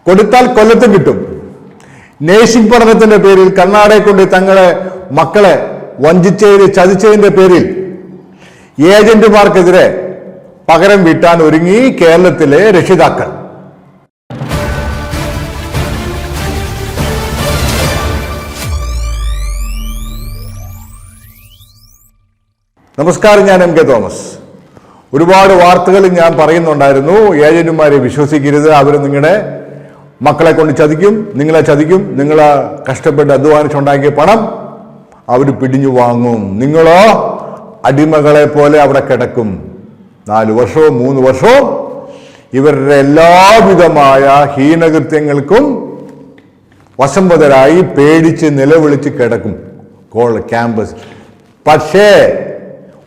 കൊടുത്താൽ കൊല്ലത്തും കിട്ടും. നേഴ്സിംഗ് പഠനത്തിന്റെ പേരിൽ കർണാടകയെ കൊണ്ട് തങ്ങളെ മക്കളെ വഞ്ചിച്ചതിന് ചതിച്ചതിന്റെ പേരിൽ ഏജന്റുമാർക്കെതിരെ പകരം വീട്ടാൻ ഒരുങ്ങി കേരളത്തിലെ രക്ഷിതാക്കൾ. നമസ്കാരം, ഞാൻ എം കെ തോമസ്. ഒരുപാട് വാർത്തകൾ ഞാൻ പറയുന്നുണ്ടായിരുന്നു. ഏജന്റുമാരെ വിശ്വസിക്കരുത്, അവർ നിങ്ങളുടെ മക്കളെ കൊണ്ട് ചതിക്കും, നിങ്ങളെ ചതിക്കും, നിങ്ങളെ കഷ്ടപ്പെട്ട് അധ്വാനിച്ചുണ്ടാക്കിയ പണം അവർ പിടിഞ്ഞു വാങ്ങും, നിങ്ങളോ അടിമകളെ പോലെ അവിടെ കിടക്കും. 4 വർഷവും 3 വർഷവും ഇവരുടെ എല്ലാവിധമായ ഹീനകൃത്യങ്ങൾക്കും വശംവദരായി പേടിച്ച് നിലവിളിച്ച് കിടക്കും ക്യാമ്പസ്. പക്ഷേ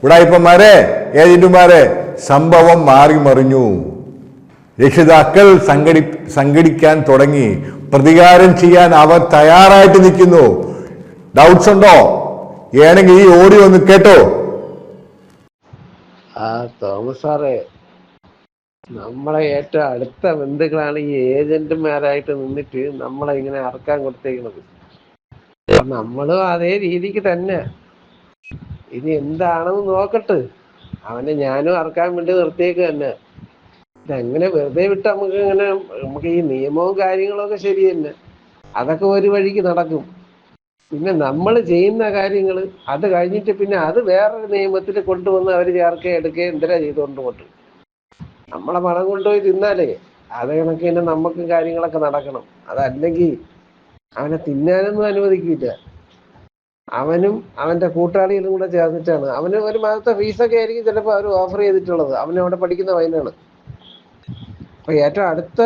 ഉടായിപ്പന്മാരെ, ഏജന്റുമാരെ, സംഭവം മാറി മറിഞ്ഞു. രക്ഷിതാക്കൾ സംഘടിക്കാൻ തുടങ്ങി. പ്രതികാരം ചെയ്യാൻ അവർ തയ്യാറായിട്ട് നിൽക്കുന്നു. ഡൗട്ട്സ് ഉണ്ടോ? ഏണെങ്കിൽ ഈ ഓഡിയോ ഒന്ന് കേട്ടോ. തോമസ് സാറേ, നമ്മളെ ഏറ്റവും അടുത്ത ബന്ധുക്കളാണ് ഈ ഏജന്റുമാരായിട്ട് നിന്നിട്ട് നമ്മളെ ഇങ്ങനെ അറക്കാൻ കൊടുത്തേക്കുന്നത്. നമ്മളും അതേ രീതിക്ക് തന്നെ. ഇനി എന്താണെന്ന് നോക്കട്ടെ. അവനെ ഞാനും അറക്കാൻ വേണ്ടി നിർത്തിയേക്ക് തന്നെ. ഇതെങ്ങനെ വെറുതെ വിട്ട് നമുക്ക് ഈ നിയമവും കാര്യങ്ങളൊക്കെ ശരി തന്നെ, അതൊക്കെ ഒരു വഴിക്ക് നടക്കും. പിന്നെ നമ്മൾ ചെയ്യുന്ന കാര്യങ്ങൾ അത് കഴിഞ്ഞിട്ട് പിന്നെ അത് വേറൊരു നിയമത്തിൽ കൊണ്ടുവന്ന് അവർ ചേർക്കുകയും എടുക്കുകയും എന്തിനാ ചെയ്തുകൊണ്ട് പോട്ട്. നമ്മളെ പണം കൊണ്ടുപോയി തിന്നാലേ അത് കണക്കിന് നമുക്ക് കാര്യങ്ങളൊക്കെ നടക്കണം. അതല്ലെങ്കിൽ അവനെ തിന്നാനൊന്നും അനുവദിക്കില്ല. അവനും അവന്റെ കൂട്ടാളികളും കൂടെ ചേർന്നിട്ടാണ്. അവന് ഒരു മാസത്തെ ഫീസൊക്കെ ആയിരിക്കും ചിലപ്പോൾ അവർ ഓഫർ ചെയ്തിട്ടുള്ളത്. അവനവിടെ പഠിക്കുന്ന പയ്യനാണ്. അപ്പൊ ഏറ്റവും അടുത്ത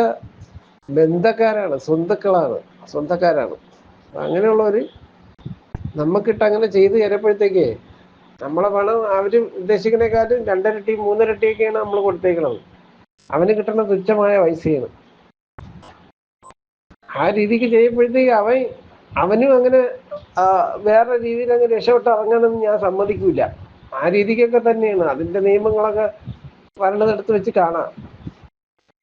ബന്ധക്കാരാണ്, സ്വന്തക്കാരാണ്. അങ്ങനെയുള്ളവര് നമുക്കിട്ട് അങ്ങനെ ചെയ്ത് ചിലപ്പോഴത്തേക്കേ നമ്മളെ പണം അവര് ഉദ്ദേശിക്കുന്നേക്കാളും 2 ഇരട്ടി 3 ഇരട്ടിയൊക്കെയാണ് നമ്മൾ കൊടുത്തേക്കുന്നത്. അവന് കിട്ടുന്ന തുച്ഛമായ പൈസയാണ്. ആ രീതിക്ക് ചെയ്യുമ്പോഴത്തേക്ക് അവനും അങ്ങനെ വേറെ രീതിയിൽ അങ്ങനെ രക്ഷപ്പെട്ട് ഇറങ്ങാനൊന്നും ഞാൻ സമ്മതിക്കൂല. ആ രീതിക്കൊക്കെ തന്നെയാണ് അതിന്റെ നിയമങ്ങളൊക്കെ വരേണ്ടതെടുത്ത് വെച്ച് കാണാം.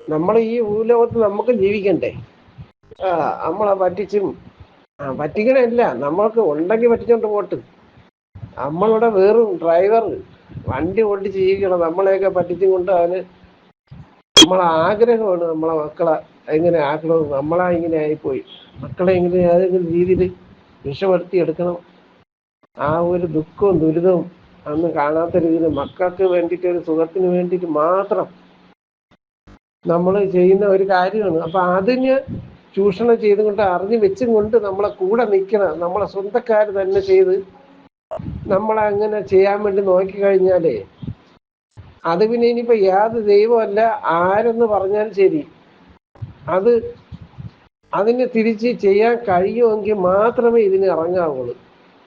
നമ്മൾ ഈ ഭൂലോകത്ത് നമുക്ക് ജീവിക്കണ്ടേ? നമ്മളെ പറ്റിക്കണല്ല, നമ്മൾക്ക് ഉണ്ടെങ്കിൽ പറ്റിച്ചോണ്ട് പോട്ട്. നമ്മളിവിടെ വെറും ഡ്രൈവർ, വണ്ടി ഓടിച്ച് ജീവിക്കണം. നമ്മളെയൊക്കെ പറ്റിച്ചും കൊണ്ട് അവന് നമ്മളെ ആഗ്രഹമാണ് നമ്മളെ മക്കളെ എങ്ങനെ ആക്കണമെന്ന്. നമ്മളാ ഇങ്ങനെ ആയിപ്പോയി. മക്കളെ എങ്ങനെ ഏതെങ്കിലും രീതിയിൽ രക്ഷപ്പെടുത്തി എടുക്കണം. ആ ഒരു ദുഃഖവും ദുരിതവും അന്ന് കാണാത്ത രീതിയിൽ മക്കൾക്ക് വേണ്ടിയിട്ട്, ഒരു സുഖത്തിന് വേണ്ടിയിട്ട് മാത്രം നമ്മൾ ചെയ്യുന്ന ഒരു കാര്യമാണ്. അപ്പൊ അതിന് ചൂഷണം ചെയ്തുകൊണ്ട് അറിഞ്ഞു വെച്ചും കൊണ്ട് നമ്മളെ കൂടെ നിൽക്കണം. നമ്മളെ സ്വന്തക്കാർ തന്നെ ചെയ്ത് നമ്മളെ അങ്ങനെ ചെയ്യാൻ വേണ്ടി നോക്കിക്കഴിഞ്ഞാലേ അത് പിന്നെ ഇനിയിപ്പോ യാതൊരു ദൈവമല്ല ആരെന്ന് പറഞ്ഞാൽ ശരി, അതിന് തിരിച്ച് ചെയ്യാൻ കഴിയുമെങ്കിൽ മാത്രമേ ഇതിന് ഇറങ്ങാവുള്ളൂ.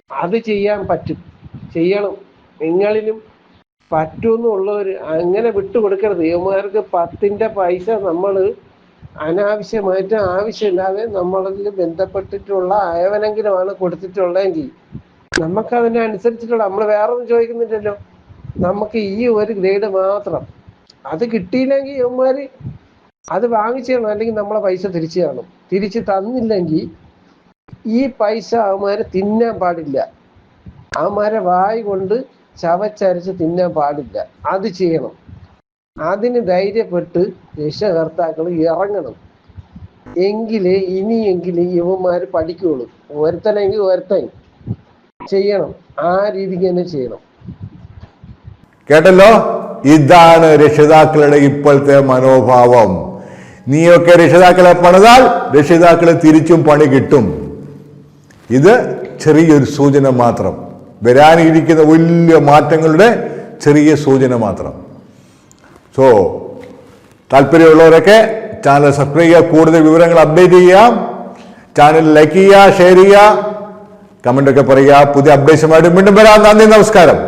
അത് ചെയ്യാൻ പറ്റും, ചെയ്യണം. നിങ്ങളിലും പറ്റുമെന്നുള്ളവർ അങ്ങനെ വിട്ടുകൊടുക്കരുത്. യുവമാർക്ക് 10ന്റെ പൈസ നമ്മൾ അനാവശ്യമായിട്ട് ആവശ്യമില്ലാതെ നമ്മളതിൽ ബന്ധപ്പെട്ടിട്ടുള്ള അയവനെങ്കിലുമാണ് കൊടുത്തിട്ടുള്ളതെങ്കിൽ നമുക്കതിനനുസരിച്ചിട്ടുള്ള, നമ്മൾ വേറെ ഒന്നും ചോദിക്കുന്നില്ലല്ലോ, നമുക്ക് ഈ ഒരു ഗ്രേഡ് മാത്രം. അത് കിട്ടിയില്ലെങ്കിൽ യുവമാര് അത് വാങ്ങിച്ചേണം, അല്ലെങ്കിൽ നമ്മളെ പൈസ തിരിച്ചു കാണും. തിരിച്ച് തന്നില്ലെങ്കിൽ ഈ പൈസ അവന്മാരെ തിന്നാൻ പാടില്ല. അവന്മാരെ വായി കൊണ്ട് ചവച്ചരച്ച് തിന്നാൻ പാടില്ല. അത് ചെയ്യണം. അതിന് ധൈര്യപ്പെട്ട് രക്ഷകർത്താക്കൾ ഇറങ്ങണം. ഇനിയെങ്കിലും യുവന്മാർ പഠിക്കുകയുള്ളൂ. ഒരുത്തനെങ്കിൽ ഒരുത്തൻ ചെയ്യണം. ആ രീതിക്ക് തന്നെ ചെയ്യണം. കേട്ടല്ലോ, ഇതാണ് രക്ഷിതാക്കളുടെ ഇപ്പോഴത്തെ മനോഭാവം. നീയൊക്കെ രക്ഷിതാക്കളെ പണിതാൽ രക്ഷിതാക്കളെ തിരിച്ചും പണി കിട്ടും. ഇത് ചെറിയൊരു സൂചന മാത്രം, വരാനിരിക്കുന്ന വലിയ മാറ്റങ്ങളുടെ ചെറിയ സൂചന മാത്രം. സോ താല്പര്യമുള്ളവരൊക്കെ ചാനൽ സബ്സ്ക്രൈബ് ചെയ്യുക, കൂടുതൽ വിവരങ്ങൾ അപ്ഡേറ്റ് ചെയ്യാം. ചാനൽ ലൈക്ക് ചെയ്യുക, ഷെയർ ചെയ്യുക, കമൻ്റൊക്കെ പറയുക. പുതിയ അപ്ഡേഷനുമായിട്ട് വീണ്ടും വരാം. നന്ദി, നമസ്കാരം.